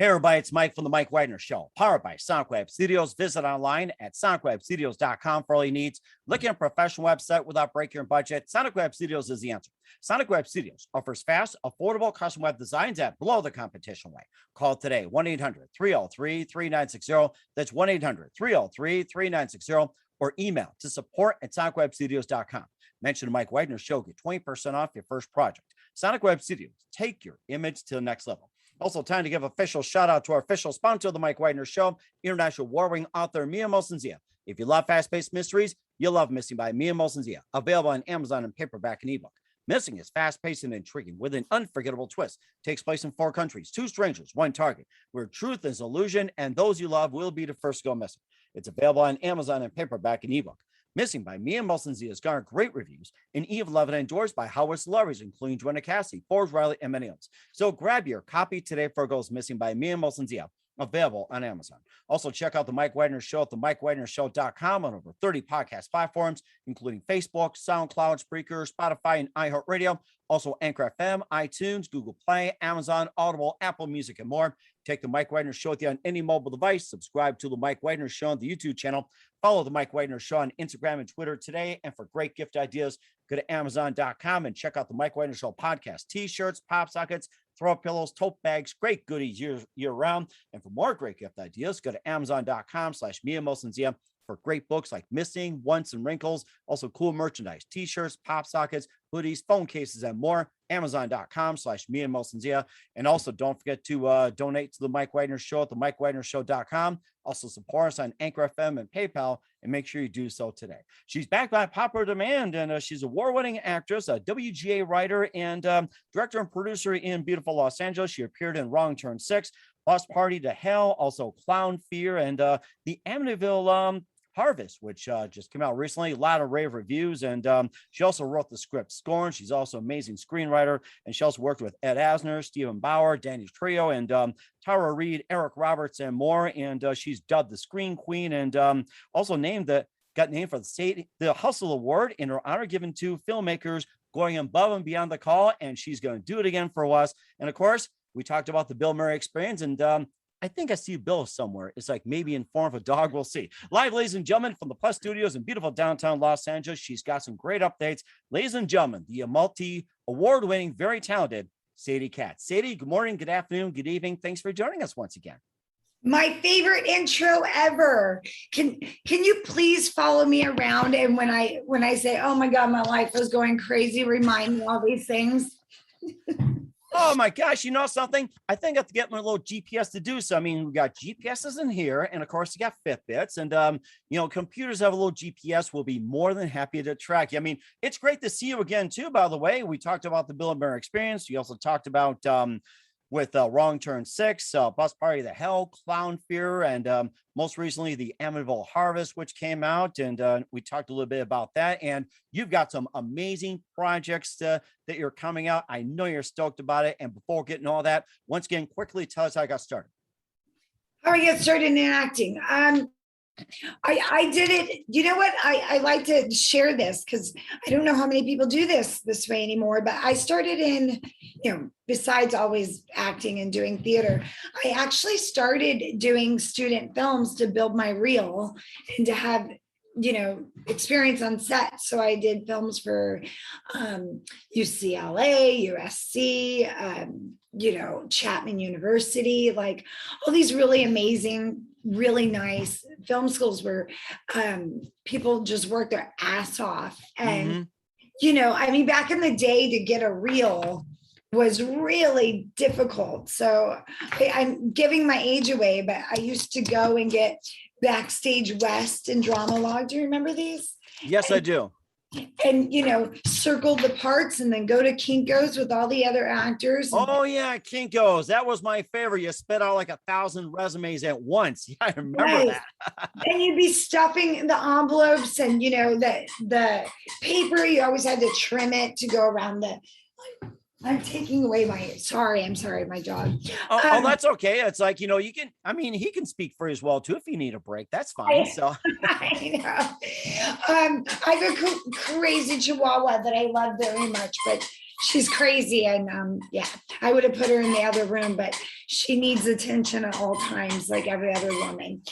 Hey everybody, it's Mike from the Mike Wagner Show, powered by Sonic Web Studios. Visit online at sonicwebstudios.com for all your needs. Looking at a professional website without breaking your budget? Sonic Web Studios is the answer. Sonic Web Studios offers fast, affordable custom web designs at below the competition rate. Call today, 1-800-303-3960. That's 1-800-303-3960. Or email to support@sonicwebstudios.com. Mention the Mike Wagner Show. Get 20% off your first project. Sonic Web Studios. Take your image to the next level. Also, time to give official shout out to our official sponsor of the Mike Wagner Show, international award-winning author Mia Mosensia. If you love fast-paced mysteries, you'll love Missing by Mia Mosensia. Available on Amazon in paperback and ebook. Missing is fast-paced and intriguing with an unforgettable twist. Takes place in 4 countries, 2 strangers, 1 target, where truth is illusion and those you love will be the first to go missing. It's available on Amazon in paperback and ebook. Missing by Mia Mosensia has garnered great reviews and even loved and endorsed by Howard celebrities, including Joanna Cassidy, Forbes Riley, and many others. So grab your copy today for Goes Missing by Mia Mosensia, available on Amazon. Also, check out the Mike Wagner Show at themikewagnershow.com on over 30 podcast platforms, including Facebook, SoundCloud, Spreaker, Spotify, and iHeartRadio. Also, Anchor FM, iTunes, Google Play, Amazon, Audible, Apple Music, and more. Take the Mike Wagner Show with you on any mobile device. Subscribe to the Mike Wagner Show on the YouTube channel. Follow the Mike Wagner Show on Instagram and Twitter today. And for great gift ideas, go to Amazon.com and check out the Mike Wagner Show podcast. T-shirts, pop sockets, throw pillows, tote bags, great goodies year round. And for more great gift ideas, go to Amazon.com/Mia Mosensia for great books like Missing, Once, and Wrinkles. Also cool merchandise, T-shirts, pop sockets, hoodies, phone cases, and more. Amazon.com/Mia Mosensia. And also don't forget to donate to the Mike Wagner Show at themikewagnershow.com. Also support us on Anchor FM and PayPal, and make sure you do so today. She's back by popular demand, and she's an award-winning actress, a WGA writer, and director and producer in beautiful Los Angeles. She appeared in Wrong Turn 6, Bus Party to Hell, also Clown Fear, and the Amityville Harvest, which just came out recently. A lot of rave reviews, and she also wrote the script Scorn. She's also an amazing screenwriter, and she also worked with Ed Asner, Stephen Bauer, Danny Trio, and Tara Reid, Eric Roberts, and more. And she's dubbed the Screen Queen, and also got named for the Hustle Award in her honor, given to filmmakers going above and beyond the call. And she's going to do it again for us. And of course, we talked about the Bill Murray Experience, and I think I see Bill somewhere. It's like maybe in form of a dog. We'll see. Live, ladies and gentlemen, from the Plus Studios in beautiful downtown Los Angeles. She's got some great updates. Ladies and gentlemen, the multi-award-winning, very talented Sadie Katz. Sadie, good morning, good afternoon, good evening. Thanks for joining us once again. My favorite intro ever. Can you please follow me around? And when I say, oh my God, my life is going crazy, remind me all these things. Oh my gosh, you know something? I think I have to get my little GPS to do so. I mean, we got GPSs in here, and of course, you got Fitbits, and computers have a little GPS. We'll be more than happy to track you. I mean, it's great to see you again, too, by the way. We talked about the Bill and Murray Experience. We also talked about with Wrong Turn 6, Bus Party to Hell, Clown Fear, and most recently the Amityville Harvest, which came out, and we talked a little bit about that. And you've got some amazing projects that you're coming out. I know you're stoked about it. And before getting all that, once again, quickly tell us how I got started. How I get started in acting. I did it. You know what? I like to share this because I don't know how many people do this way anymore, but I started in, besides always acting and doing theater, I actually started doing student films to build my reel and to have, experience on set. So I did films for UCLA, USC, Chapman University, like all these really amazing, really nice film schools where people just work their ass off. And, back in the day to get a reel was really difficult. So I'm giving my age away, but I used to go and get Backstage West and Drama Log. Do you remember these? Yes, I do. And, circle the parts and then go to Kinko's with all the other actors. Oh, yeah, Kinko's. That was my favorite. You spit out like 1,000 resumes at once. Yeah, I remember that. And you'd be stuffing the envelopes and, the paper. You always had to trim it to go around the... I'm taking away I'm sorry, my dog. Oh, that's okay. It's like, he can speak for you as well, too, if you need a break. That's fine. I know. I have a crazy Chihuahua that I love very much, but she's crazy. And I would have put her in the other room, but she needs attention at all times, like every other woman.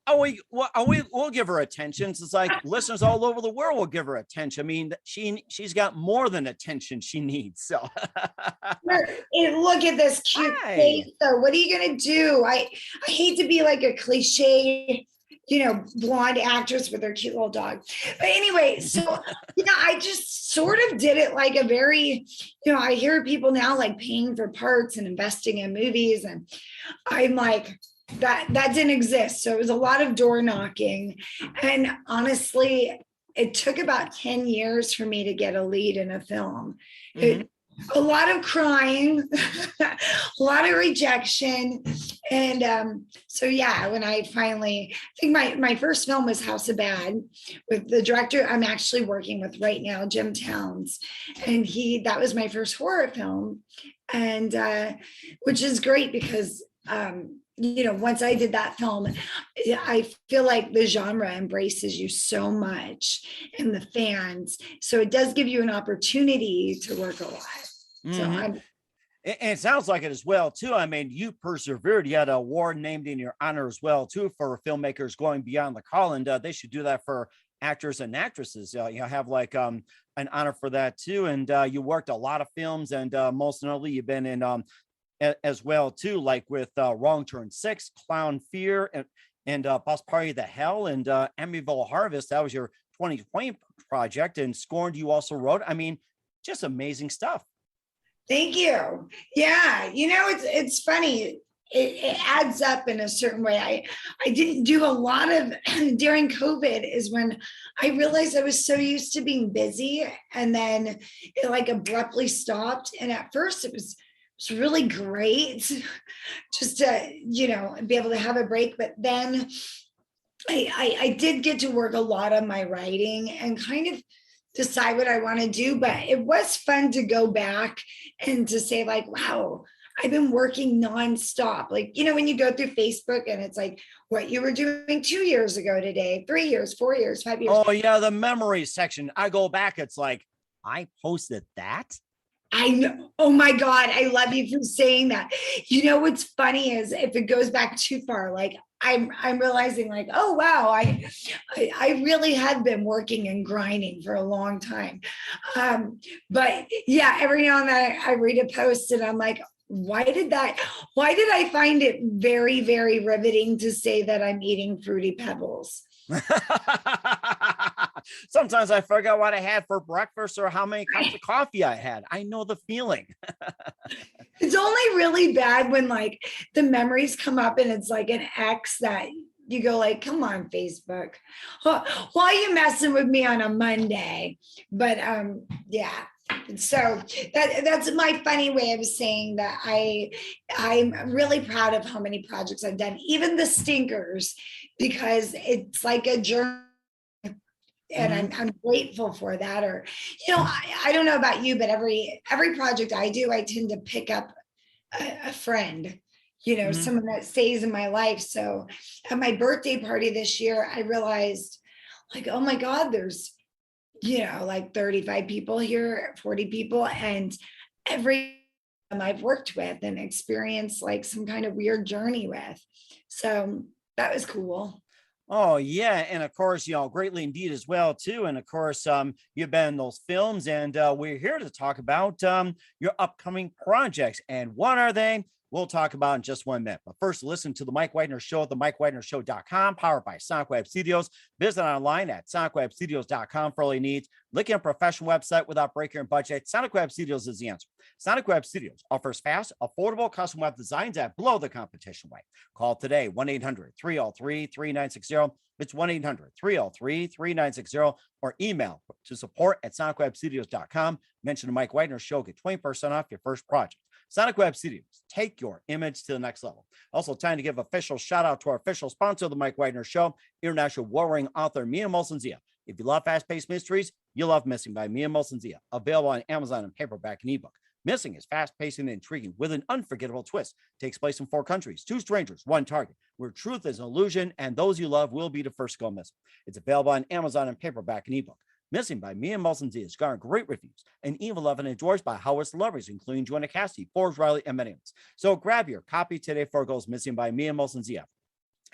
We'll give her attention. It's like listeners all over the world will give her attention. I mean, she's got more than attention she needs. So look at this cute face. So what are you gonna do? I hate to be like a cliche, blonde actress with her cute little dog. But anyway, so I just sort of did it like a very, I hear people now like paying for parts and investing in movies, and I'm like, that didn't exist. So it was a lot of door knocking. And honestly, it took about 10 years for me to get a lead in a film. Mm-hmm. A lot of crying, a lot of rejection. And so, when I finally, I think my first film was House of Bad with the director I'm actually working with right now, Jim Towns. And that was my first horror film. And which is great because, once I did that film, I feel like the genre embraces you so much and the fans. So it does give you an opportunity to work a lot. Mm-hmm. So and it sounds like it as well, too. I mean, you persevered. You had an award named in your honor as well, too, for filmmakers going beyond the call. And they should do that for actors and actresses. You have like an honor for that, too. And you worked a lot of films, and most notably, you've been in as well, too, like with Wrong Turn 6, Clown Fear, and Bus Party to Hell, and Amityville Harvest. That was your 2020 project. And Scorned, you also wrote. I mean, just amazing stuff. Thank you. Yeah. It's funny. It adds up in a certain way. I didn't do a lot of during COVID is when I realized I was so used to being busy, and then it like abruptly stopped. And at first it was really great just to, be able to have a break. But then I did get to work a lot on my writing and kind of decide what I want to do. But it was fun to go back and to say like, wow, I've been working nonstop. Like, when you go through Facebook and it's like what you were doing 2 years ago today, 3 years, 4 years, 5 years. Oh yeah. The memory section. I go back. It's like, I posted that. I know. Oh my God. I love you for saying that. What's funny is if it goes back too far, like I'm realizing like, oh, wow. I really have been working and grinding for a long time. But yeah, every now and then I read a post and I'm like, why did I find it very, very riveting to say that I'm eating Fruity Pebbles? Sometimes I forget what I had for breakfast or how many cups of coffee I had. I know the feeling. It's only really bad when like the memories come up and it's like an ex that you go like, come on, Facebook. Why are you messing with me on a Monday? But yeah. So that's my funny way of saying that I'm really proud of how many projects I've done, even the stinkers, because it's like a journey. And I'm grateful for that. Or, I don't know about you, but every project I do, I tend to pick up a friend, someone that stays in my life. So at my birthday party this year, I realized like, oh my God, there's, like 35 people here, 40 people, and every I've worked with and experienced like some kind of weird journey with. So that was cool. Oh yeah, and of course, greatly indeed as well too. And of course, you've been in those films, and we're here to talk about your upcoming projects. And what are they? We'll talk about in just 1 minute. But first, listen to the Mike Widener Show at the MikeWidenerShow.com, powered by Sonic Web Studios. Visit online at SonicWebStudios.com for all your needs. Looking at a professional website without breaking your budget? Sonic Web Studios is the answer. Sonic Web Studios offers fast, affordable custom web designs that blow the competition away. Call today, 1-800-303-3960. It's 1-800-303-3960, or email to support@SonicWebStudios.com. Mention the Mike Widener Show. Get 20% off your first project. Sonic Web Studios, take your image to the next level. Also, time to give official shout out to our official sponsor of the Mike Widener Show, international warring author Mia Molson-Zia. If you love fast-paced mysteries, you'll love Missing by Mia Molson-Zia, available on Amazon in paperback and ebook. Missing is fast-paced and intriguing with an unforgettable twist. Takes place in 4 countries, 2 strangers, 1 target, where truth is an illusion and those you love will be the first to go missing. It's available on Amazon in paperback and ebook. Missing by Mia Molson-Z has garnered great reviews and even loved and endorsed by Howard celebrities, including Joanna Cassidy, Forbes Riley, and many others. So grab your copy today for Goes Missing by Mia Molson-Z.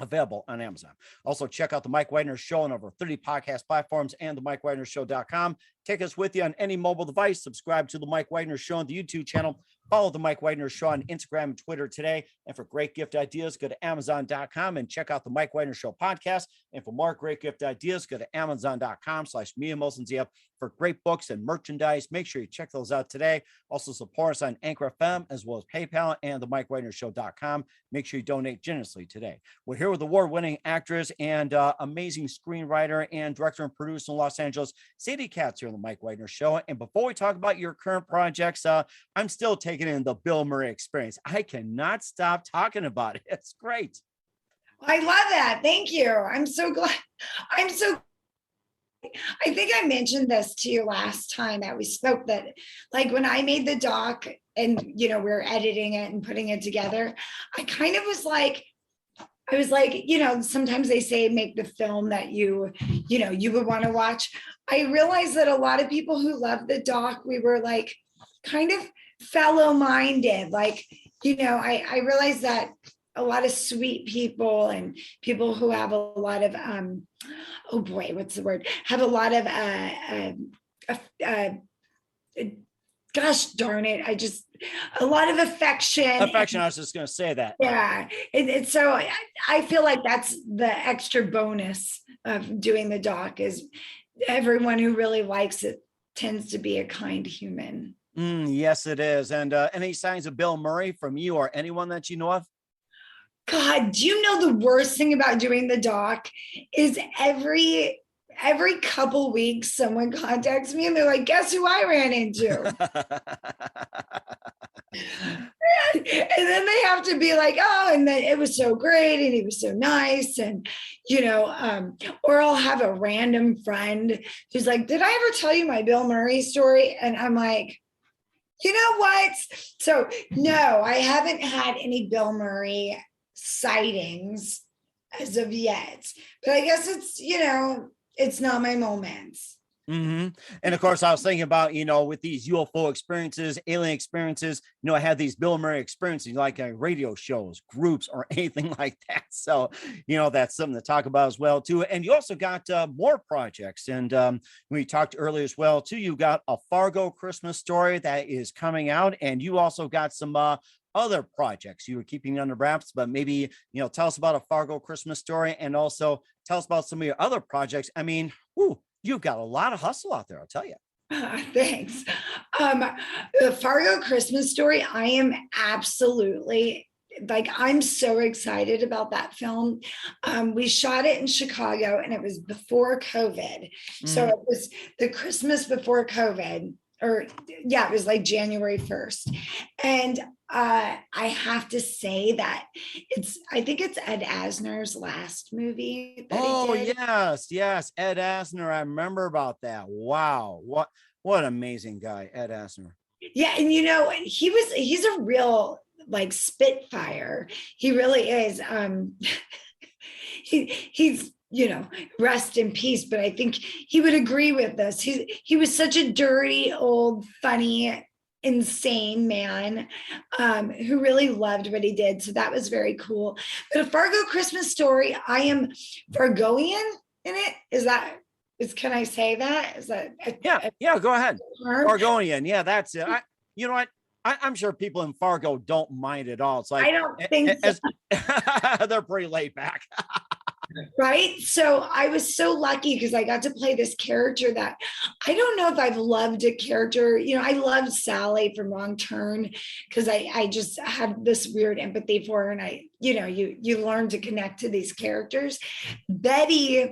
Available on Amazon. Also, check out the Mike Wagner Show on over 30 podcast platforms and the MikeWagnerShow.com. Take us with you on any mobile device. Subscribe to the Mike Wagner Show on the YouTube channel. Follow the Mike Wagner Show on Instagram and Twitter today. And for great gift ideas, go to Amazon.com and check out the Mike Wagner Show podcast. And for more great gift ideas, go to Amazon.com/Mia Molson-Z for great books and merchandise. Make sure you check those out today. Also support us on Anchor FM as well as PayPal and the MikeWagnerShow.com. Make sure you donate generously today. We're here with award-winning actress and amazing screenwriter and director and producer in Los Angeles, Sadie Katz, here on the Mike Wagner Show. And before we talk about your current projects, I'm still taking in the Bill Murray experience. I cannot stop talking about it. It's great. I love that. Thank you. I'm so glad. I think I mentioned this to you last time that we spoke, that like when I made the doc and, we were editing it and putting it together, I kind of was like, sometimes they say make the film that you would want to watch. I realized that a lot of people who love the doc, we were like kind of fellow-minded. Like, I realized that a lot of sweet people and people who have a lot of, have a lot of, gosh darn it. A lot of affection. I was just going to say that. Yeah. And so I feel like that's the extra bonus of doing the doc, is everyone who really likes it tends to be a kind human. Yes, it is. And any signs of Bill Murray from you or anyone that you know of? God, do you know the worst thing about doing the doc is every couple weeks someone contacts me and they're like, guess who I ran into? And then they have to be like, oh, and then it was so great and he was so nice. And, or I'll have a random friend who's like, did I ever tell you my Bill Murray story? And I'm like, you know what? So no, I haven't had any Bill Murray sightings as of yet, but I guess it's not my moment. Mm-hmm. And of course, I was thinking about, with these UFO experiences, alien experiences, I had these Bill Murray experiences, like radio shows, groups, or anything like that. So, that's something to talk about as well, too. And you also got more projects. And we talked earlier as well, too. You got a Fargo Christmas story that is coming out. And you also got some other projects you were keeping under wraps, but maybe, tell us about a Fargo Christmas story and also tell us about some of your other projects. I mean, you've got a lot of hustle out there, I'll tell you. Thanks. The Fargo Christmas story, I am absolutely I'm so excited about that film. We shot it in Chicago and it was before COVID. So it was the Christmas before COVID. It was like January 1st. And I have to say that I think it's Ed Asner's last movie that he did. Yes, Ed Asner. I remember about that. Wow. What an amazing guy, Ed Asner. Yeah, and he's a real spitfire. He really is. He's rest in peace, but I think he would agree with this. He was such a dirty, old, funny, insane man who really loved what he did. So that was very cool. But a Fargo Christmas story, I am Fargoian in it. Can I say that? Is that? Yeah, go ahead. Fargoian. Yeah, that's it. You know what? I'm sure people in Fargo don't mind at all. It's like, I don't think so. They're pretty laid back. Right. So I was so lucky because I got to play this character that I don't know if I've loved a character. I loved Sally from Wrong Turn because I just had this weird empathy for her. And you learn to connect to these characters. Betty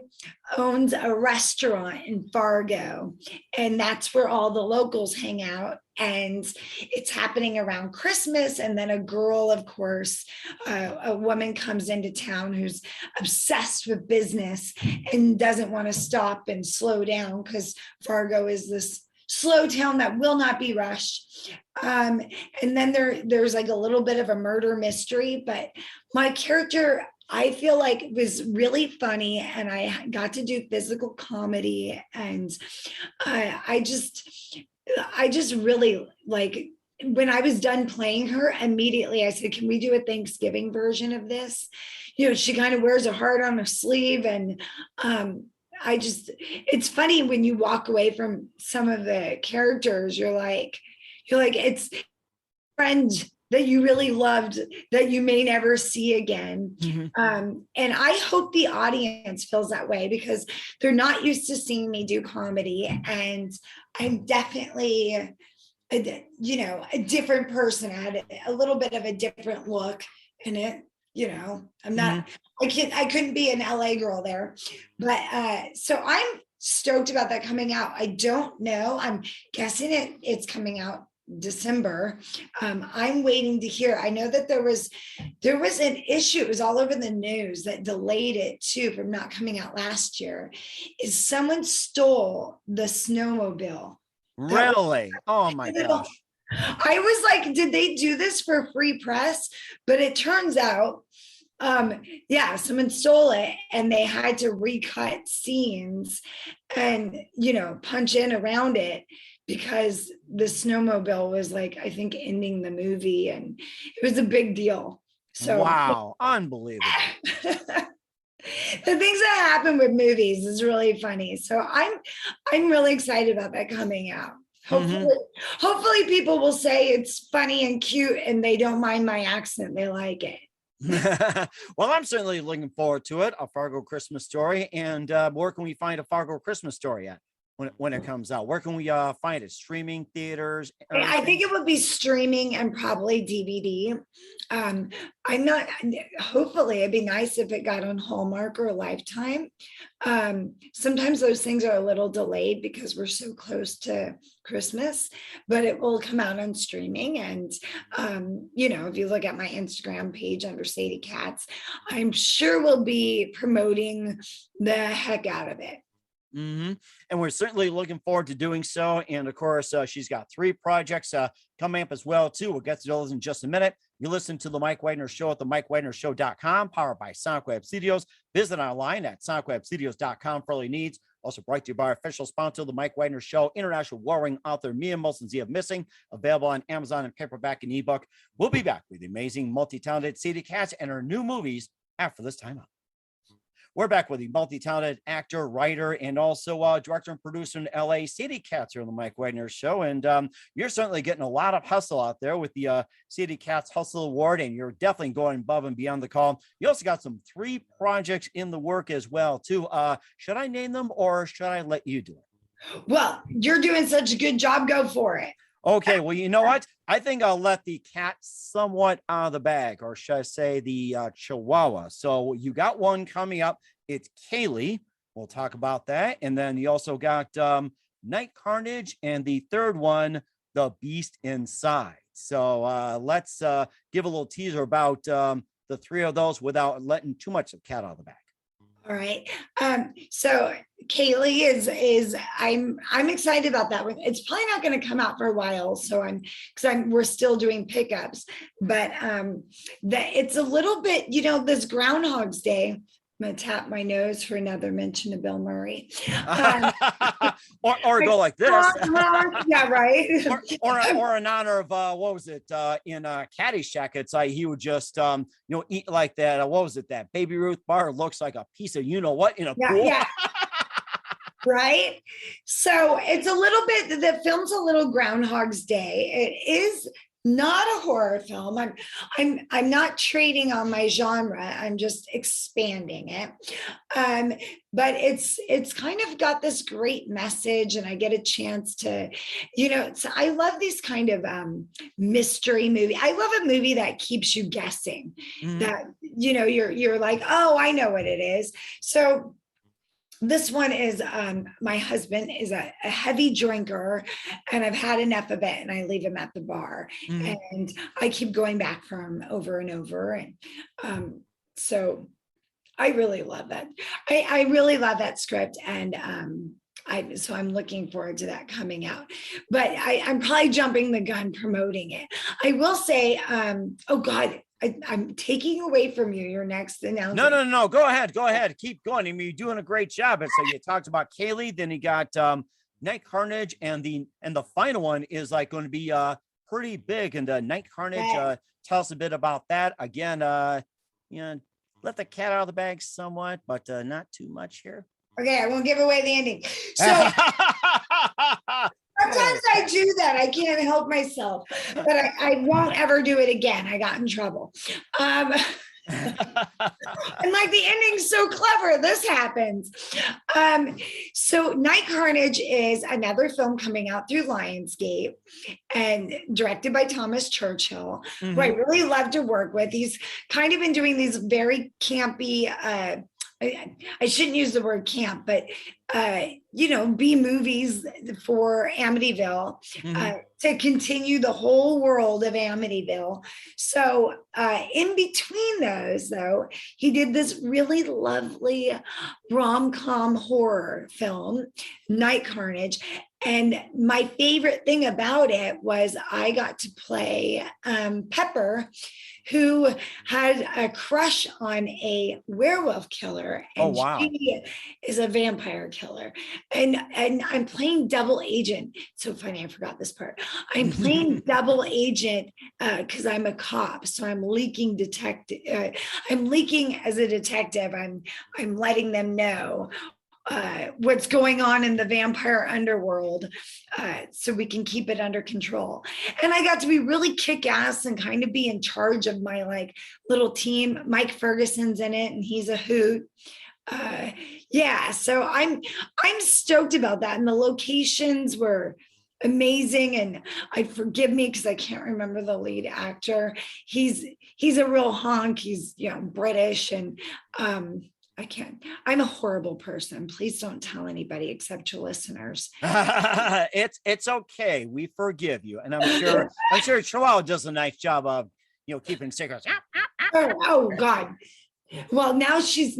owns a restaurant in Fargo, and that's where all the locals hang out. And it's happening around Christmas. And then a girl, of course, a woman comes into town who's obsessed with business and doesn't want to stop and slow down because Fargo is this slow town that will not be rushed. And then there's like a little bit of a murder mystery, but my character, I feel like it was really funny, and I got to do physical comedy, and I just really like, when I was done playing her, immediately I said, can we do a Thanksgiving version of this? She kind of wears a heart on her sleeve. And it's funny when you walk away from some of the characters, you're like, it's friend that you really loved that you may never see again. And I hope the audience feels that way, because they're not used to seeing me do comedy. And I'm definitely a different person. I had a little bit of a different look in it. I'm not, I couldn't be an LA girl there, but so I'm stoked about that coming out. I don't know. I'm guessing it's coming out December. I'm waiting to hear. I know that there was an issue, it was all over the news, that delayed it too from not coming out last year, is someone stole the snowmobile. Really? Oh my gosh. I was like, did they do this for free press? But it turns out, someone stole it, and they had to recut scenes and, punch in around it, because the snowmobile was like, I think, ending the movie, and it was a big deal. So wow, unbelievable. The things that happen with movies is really funny. So I'm really excited about that coming out. Hopefully people will say it's funny and cute, and they don't mind my accent. They like it. Well, I'm certainly looking forward to it. A Fargo Christmas story. And where can we find a Fargo Christmas story at when it comes out? Where can we find it? Streaming, theaters? I think it would be streaming and probably DVD. I'm not, hopefully it'd be nice if it got on Hallmark or Lifetime. Sometimes those things are a little delayed because we're so close to Christmas, but it will come out on streaming. And, if you look at my Instagram page under Sadie Katz, I'm sure we'll be promoting the heck out of it. And we're certainly looking forward to doing so. And of course, she's got 3 projects coming up as well too. We'll get to those in just a minute. You listen to the Mike Wagner Show at the MikeWagnerShow.com, powered by Sonic Web Studios. Visit online at SonicWebStudios.com for all your needs. Also brought to you by our official sponsor, the Mike Wagner Show, international warring author Mia Molson-Z of Missing, available on Amazon and paperback and ebook. We'll be back with the amazing, multi-talented Sadie Katz and her new movies after this time out. We're back with the multi-talented actor, writer, and also director and producer in LA, Sadie Katz, here on the Mike Wagner Show. And you're certainly getting a lot of hustle out there with the Sadie Katz Hustle Award, and you're definitely going above and beyond the call. You also got some 3 projects in the work as well, too. Should I name them, or should I let you do it? Well, you're doing such a good job. Go for it. Okay, well, you know what? I think I'll let the cat somewhat out of the bag, or should I say the Chihuahua. So you got one coming up. It's Kaylee. We'll talk about that. And then you also got Night Carnage, and the third one, The Beast Inside. So let's give a little teaser about the 3 of those without letting too much of the cat out of the bag. All right. So Kaylee is I'm excited about that one. It's probably not going to come out for a while. So we're still doing pickups, but it's a little bit, this Groundhog's Day. I'm going to tap my nose for another mention of Bill Murray. Or go like this. Yeah, right. or in honor of what was it in Caddyshack? It's like he would just eat like that. What was it? That Baby Ruth bar looks like a piece of what in a pool. Yeah. Right. So it's a little bit. The film's a little Groundhog's Day. It is not a horror film. I'm not trading on my genre. I'm just expanding it. But it's kind of got this great message, and I get a chance to, so I love these kind of mystery movie. I love a movie that keeps you guessing, that you're like, oh, I know what it is. So this one is, my husband is a heavy drinker, and I've had enough of it, and I leave him at the bar, and I keep going back for him over and over. And so I really love that. I really love that script. And so I'm looking forward to that coming out, but I'm probably jumping the gun promoting it. I will say, oh God, I'm taking away from you your next announcement. No. Go ahead. Keep going. I mean, you're doing a great job. And so you talked about Kaylee, then you got Night Carnage, and the final one is like going to be pretty big. And Night Carnage, tell us a bit about that. Again, let the cat out of the bag somewhat, but not too much here. Okay, I won't give away the ending. So sometimes I do that. I can't help myself, but I won't ever do it again. I got in trouble. And like the ending's so clever, this happens. So Night Carnage is another film coming out through Lionsgate and directed by Thomas Churchill, who I really love to work with. He's kind of been doing these very campy, I shouldn't use the word camp, but B movies for Amityville to continue the whole world of Amityville. So in between those, though, he did this really lovely rom-com horror film, Night Carnage. And my favorite thing about it was I got to play Pepper, who had a crush on a werewolf killer, and she is a vampire killer. And I'm playing double agent. So funny, I forgot this part. I'm playing double agent because I'm a cop, so I'm leaking detective. I'm leaking as a detective. I'm letting them know what's going on in the vampire underworld so we can keep it under control. And I got to be really kick-ass and kind of be in charge of my like little team. Mike Ferguson's in it and he's a hoot. So I'm stoked about that. And the locations were amazing. And forgive me because I can't remember the lead actor. He's a real honk. He's British, and I'm a horrible person. Please don't tell anybody except your listeners. It's okay. We forgive you. And I'm sure Chihuahua does a nice job of, keeping secrets. Oh God. Well, now she's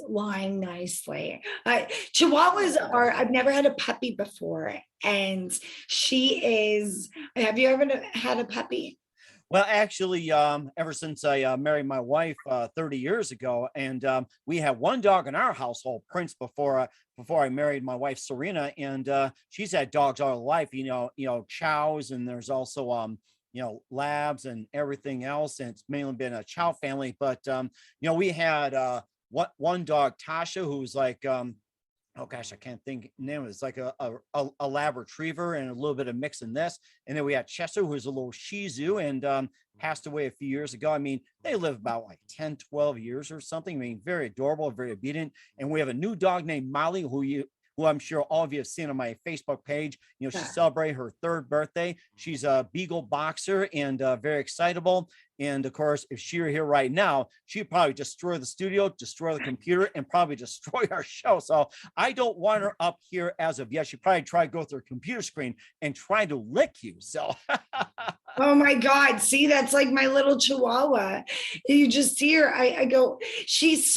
lying nicely. Chihuahuas I've never had a puppy before. And have you ever had a puppy? Well, actually, ever since I married my wife 30 years ago, and we had one dog in our household, Prince, before I married my wife Serena, and she's had dogs all her life. Chows, and there's also labs and everything else, and it's mainly been a chow family. But we had one dog, Tasha, who's like oh gosh, I can't think name. It's like a lab retriever and a little bit of mix in this. And then we had Chester, who's a little Shih Tzu, and passed away a few years ago. I mean, they live about like 10, 12 years or something. I mean, very adorable, very obedient. And we have a new dog named Molly, who I'm sure all of you have seen on my Facebook page. She celebrated her 3rd birthday. She's a Beagle boxer and very excitable. And of course, if she were here right now, she'd probably destroy the studio, destroy the computer, and probably destroy our show. So I don't want her up here as of yet. She'd probably try to go through a computer screen and try to lick you. So oh my God. See, that's like my little Chihuahua. You just see her. I go, she's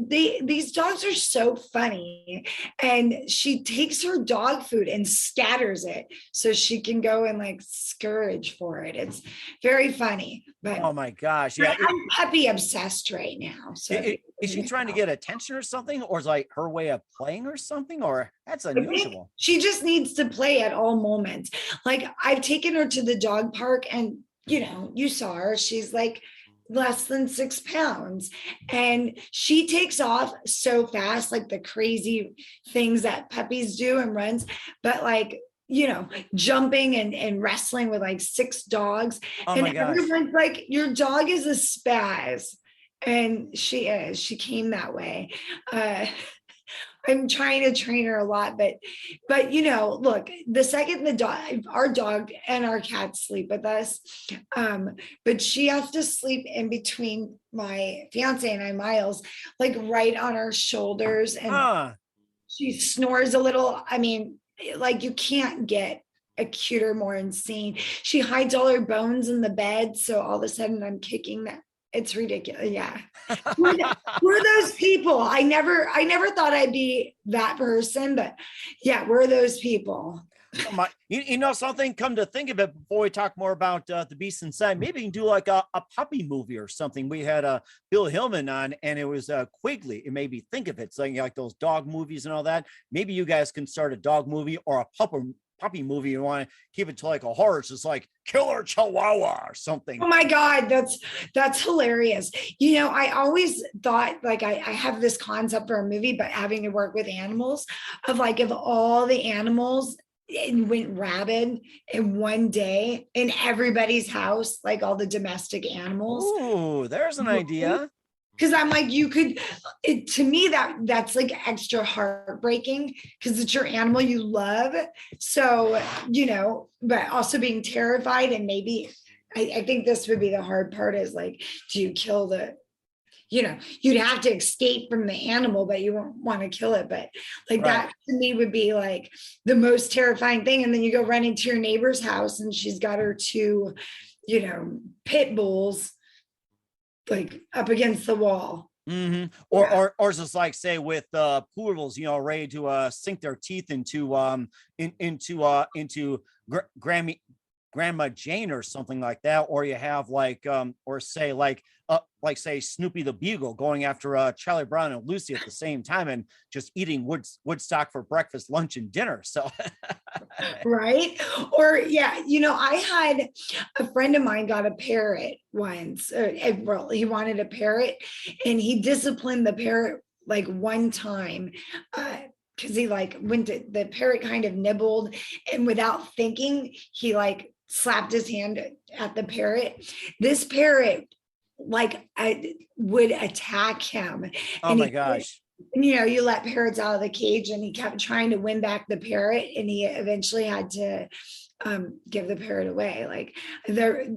these dogs are so funny. And she takes her dog food and scatters it so she can go and like scourge for it. It's very funny. But oh my gosh. Yeah. I'm puppy obsessed right now. So is she trying to get attention or something? Or is like her way of playing or something? Or that's unusual. She just needs to play at all moments. Like I've taken her to the dog park and you saw her. She's like less than 6 pounds and she takes off so fast, like the crazy things that puppies do and runs, but like jumping and wrestling with like 6 dogs. Oh and my gosh. Everyone's like, your dog is a spaz. And she came that way. I'm trying to train her a lot, but look, the second our dog and our cat sleep with us, but she has to sleep in between my fiance and I, Miles, like right on our shoulders, and she snores a little. I mean, like you can't get a cuter, more insane. She hides all her bones in the bed, so all of a sudden I'm kicking that. It's ridiculous. Yeah. We're those people. I never thought I'd be that person, but yeah, we're those people. You know something, come to think of it, before we talk more about the beast inside, maybe you can do like a puppy movie or something. We had Bill Hillman on, and it was Quigley. It made me think of it. It's like those dog movies and all that. Maybe you guys can start a dog movie or a puppy movie. You want to keep it to like a horror. It's just like Killer Chihuahua or something. Oh my God, that's hilarious. I always thought like I have this concept for a movie, but having to work with animals, of like if all the animals went rabid in one day in everybody's house, like all the domestic animals. Ooh, there's an idea. Because I'm like, to me, that's like extra heartbreaking, because it's your animal you love. So, but also being terrified, and maybe I think this would be the hard part, is like, do you kill you'd have to escape from the animal, but you won't want to kill it. But like that to me would be like the most terrifying thing. And then you go running to your neighbor's house and she's got her two, pit bulls like up against the wall. Mm-hmm. Or just like say with poodles, ready to sink their teeth into Grandma Jane or something like that. Or you have like say Snoopy the Beagle going after Charlie Brown and Lucy at the same time, and just eating Woodstock for breakfast, lunch, and dinner. So right. Or I had a friend of mine got a parrot once. He wanted a parrot, and he disciplined the parrot like one time. Because he the parrot kind of nibbled, and without thinking, he like slapped his hand at the parrot. This parrot I would attack him. Oh my gosh. You let parrots out of the cage, and he kept trying to win back the parrot, and he eventually had to give the parrot away. Like they're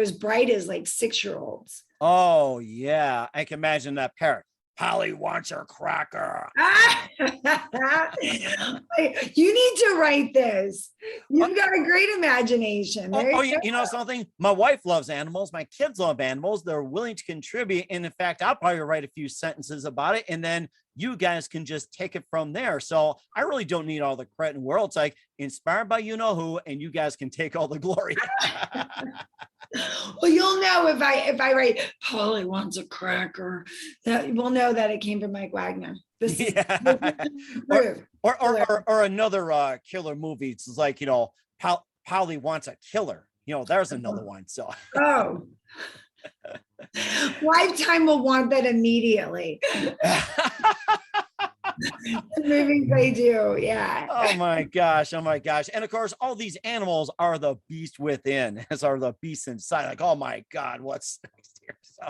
as bright as like 6-year-olds. Oh yeah, I can imagine that parrot. Polly wants her cracker. You need to write this. You've got a great imagination. You know something? My wife loves animals. My kids love animals. They're willing to contribute. And in fact, I'll probably write a few sentences about it, and then you guys can just take it from there. So I really don't need all the credit in the world. It's like inspired by who, and you guys can take all the glory. Well, you'll know if I write Polly wants a cracker, that we'll know that it came from Mike Wagner. This is or another killer movie. It's like, Polly wants a killer. There's another one. So Lifetime will want that immediately. The movies they do, yeah. Oh my gosh. And of course, all these animals are the beast within, as are the beasts inside. Like, oh my God, what's next here? So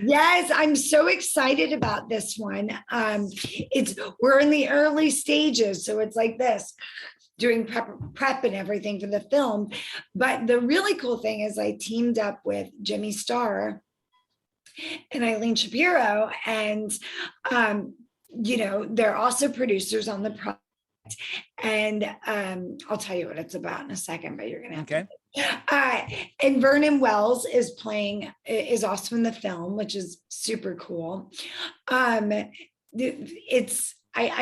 yes, I'm so excited about this one. We're in the early stages, so it's like this, doing prep and everything for the film. But the really cool thing is I teamed up with Jimmy Starr and Eileen Shapiro, and they're also producers on the project. And I'll tell you what it's about in a second, but you're gonna have to. And Vernon Wells is also in the film, which is super cool. I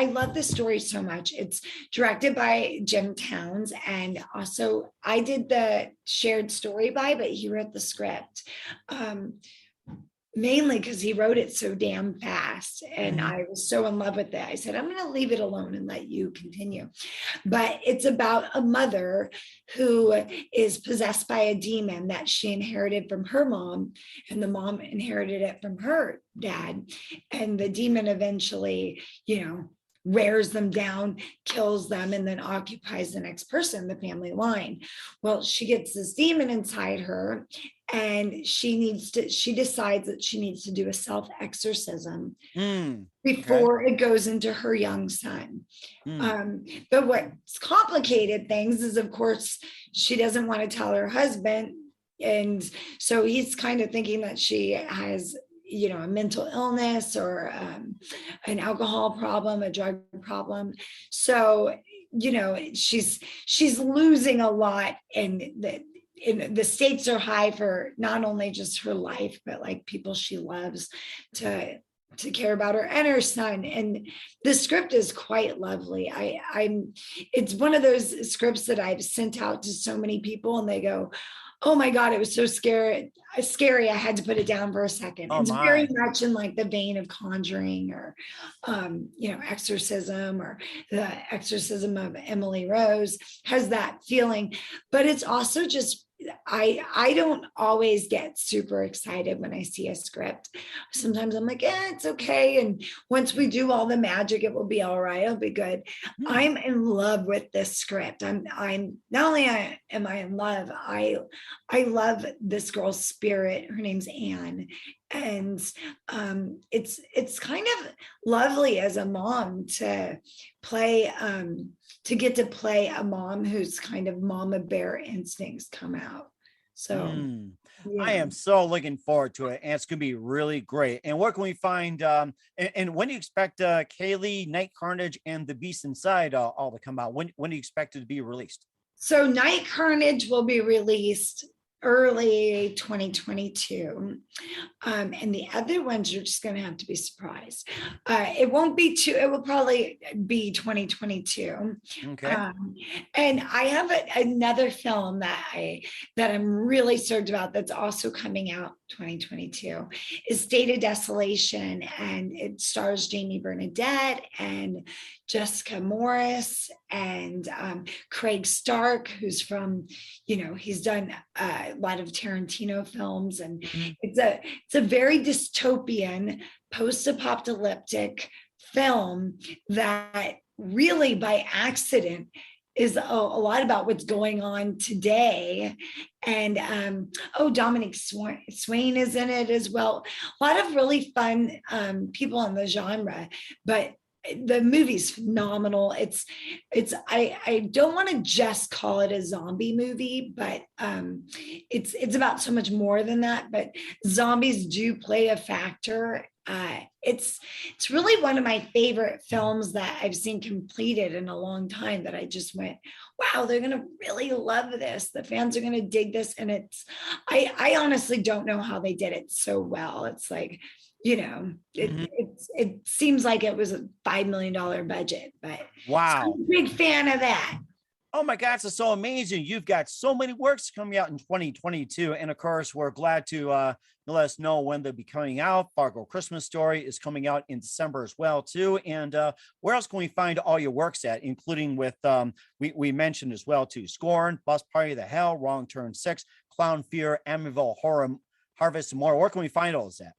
love the story so much. It's directed by Jim Towns, and also I did the shared story but he wrote the script. Mainly because he wrote it so damn fast, and I was so in love with it. I said, I'm going to leave it alone and let you continue. But it's about a mother who is possessed by a demon that she inherited from her mom, and the mom inherited it from her dad. And the demon eventually, wears them down, kills them, and then occupies the next person in the family line. Well, she gets this demon inside her, and she decides that she needs to do a self-exorcism before it goes into her young son. But what's complicated things is, of course, she doesn't want to tell her husband. And so he's kind of thinking that she has a mental illness or an alcohol problem, a drug problem. So, she's losing a lot, and the stakes are high for not only just her life, but like people she loves to to care about her and her son. And the script is quite lovely. It's one of those scripts that I've sent out to so many people and they go, oh my God, it was so scary. I had to put it down for a second. Oh It's my. very much in like the vein of Conjuring or, Exorcism, or the Exorcism of Emily Rose has that feeling, but it's also just, I don't always get super excited when I see a script. Sometimes I'm like, it's okay. And once we do all the magic, it will be all right. It'll be good. I'm in love with this script. I'm not only am I in love, I love this girl's spirit. Her name's Anne. And it's kind of lovely as a mom to play, to get to play a mom who's kind of mama bear instincts come out. So yeah. I am so looking forward to it, and it's gonna be really great. And where can we find and when do you expect Kaylee, Night Carnage, and The Beast Inside all to come out? When do you expect it to be released? So Night Carnage will be released early 2022. And the other ones, you're just going to have to be surprised. It will probably be 2022. Okay. And I have another film that I'm really stoked about that's also coming out 2022 is State of Desolation, and it stars Jamie Bernadette and Jessica Morris and Craig Stark, who's from, he's done a lot of Tarantino films, and it's a very dystopian, post-apocalyptic film that really by accident is a lot about what's going on today. And Dominic Swain is in it as well. A lot of really fun people in the genre, but the movie's phenomenal. I don't want to just call it a zombie movie, but it's about so much more than that. But zombies do play a factor. It's really one of my favorite films that I've seen completed in a long time, that I just went, wow, they're going to really love this. The fans are going to dig this. And I honestly don't know how they did it so well. It's like, it seems like it was a $5 million budget, but wow, I'm a big fan of that. Oh my God, it's so amazing. You've got so many works coming out in 2022. And of course, we're glad to let us know when they'll be coming out. Fargo Christmas Story is coming out in December as well, too. And where else can we find all your works at, including with, we mentioned as well, too, Scorn, Bus Party to Hell, Wrong Turn 6, Clown Fear, Amityville Horror, Harvest, and more. Where can we find all of that?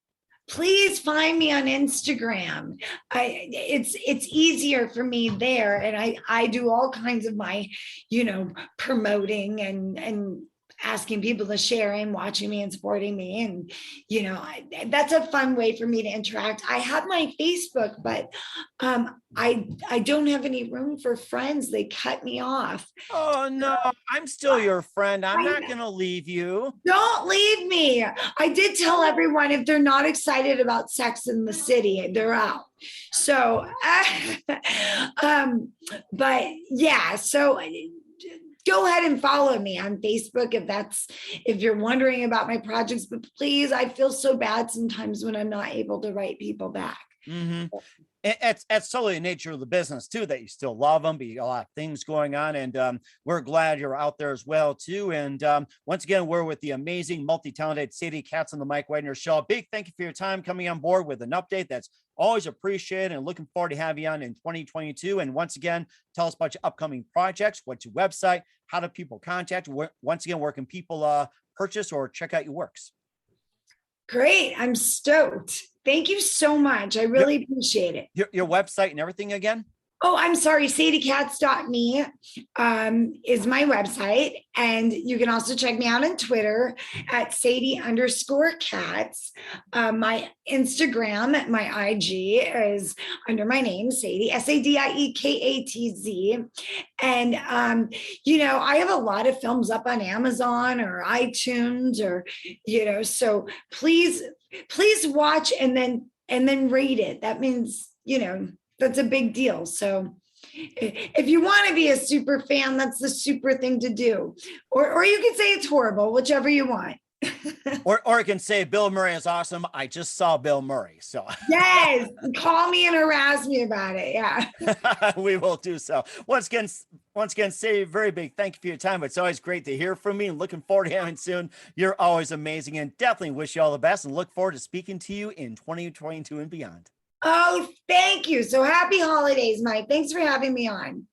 Please find me on Instagram. It's easier for me there. And I do all kinds of my, promoting and asking people to share and watching me and supporting me. And, that's a fun way for me to interact. I have my Facebook, but I don't have any room for friends. They cut me off. Oh, no, I'm still your friend. I'm not going to leave you. Don't leave me. I did tell everyone, if they're not excited about Sex in the City, they're out. So, but yeah, so go ahead and follow me on Facebook if you're wondering about my projects. But please, I feel so bad sometimes when I'm not able to write people back. Mm-hmm. It's totally the nature of the business too, that you still love them, but you got a lot of things going on, and we're glad you're out there as well too. And once again, we're with the amazing, multi-talented Sadie Katz on the Mike Widener Show. A big thank you for your time coming on board with an update. That's always appreciated, and looking forward to have you on in 2022. And once again, tell us about your upcoming projects, what's your website, how do people contact you? Once again, where can people purchase or check out your works? Great. I'm stoked. Thank you so much. I really appreciate it. Your website and everything again? Oh, I'm sorry. SadieKatz.me is my website. And you can also check me out on Twitter at Sadie_Katz. My Instagram, my IG is under my name, Sadie, SADIEKATZ. And, I have a lot of films up on Amazon or iTunes or, so please watch and then rate it. That means, that's a big deal. So if you want to be a super fan, that's the super thing to do. Or you can say it's horrible, whichever you want. Or it can say Bill Murray is awesome. I just saw Bill Murray. So Yes, call me and harass me about it. Yeah. we will do so. Once again, say a very big thank you for your time. It's always great to hear from you and looking forward to having soon. You're always amazing and definitely wish you all the best and look forward to speaking to you in 2022 and beyond. Oh, thank you. So happy holidays, Mike. Thanks for having me on.